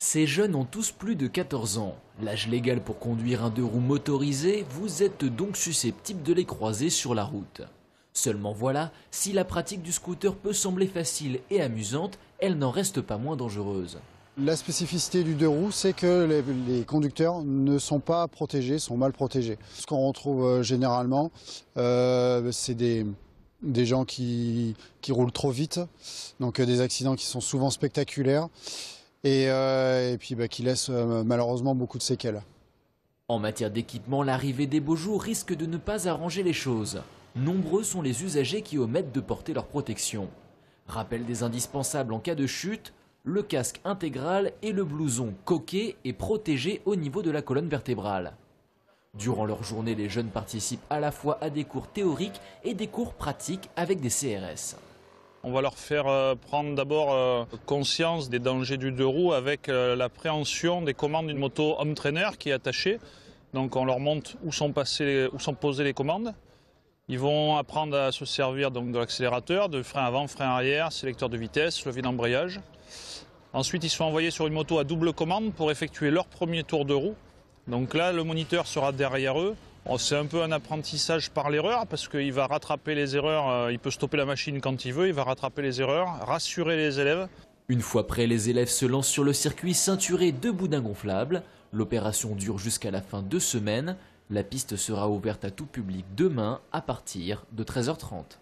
Ces jeunes ont tous plus de 14 ans. L'âge légal pour conduire un deux-roues motorisé, vous êtes donc susceptible de les croiser sur la route. Seulement voilà, si la pratique du scooter peut sembler facile et amusante, elle n'en reste pas moins dangereuse. La spécificité du deux roues, c'est que les conducteurs ne sont pas protégés, sont mal protégés. Ce qu'on retrouve généralement, c'est des gens qui roulent trop vite, donc des accidents qui sont souvent spectaculaires et puis qui laissent malheureusement beaucoup de séquelles. En matière d'équipement, l'arrivée des beaux jours risque de ne pas arranger les choses. Nombreux sont les usagers qui omettent de porter leur protection. Rappel des indispensables en cas de chute, le casque intégral et le blouson coquet et protégé au niveau de la colonne vertébrale. Durant leur journée, les jeunes participent à la fois à des cours théoriques et des cours pratiques avec des CRS. On va leur faire prendre d'abord conscience des dangers du deux roues avec l'appréhension des commandes d'une moto home trainer qui est attachée. Donc on leur montre où sont posées les commandes. Ils vont apprendre à se servir donc de l'accélérateur, de frein avant, frein arrière, sélecteur de vitesse, levier d'embrayage. Ensuite, ils sont envoyés sur une moto à double commande pour effectuer leur premier tour de roue. Donc là, le moniteur sera derrière eux. C'est un peu un apprentissage par l'erreur parce qu'il va rattraper les erreurs, il peut stopper la machine quand il veut, il va rattraper les erreurs, rassurer les élèves. Une fois prêts, les élèves se lancent sur le circuit ceinturé de boudins gonflables. L'opération dure jusqu'à la fin de semaine. La piste sera ouverte à tout public demain à partir de 13h30.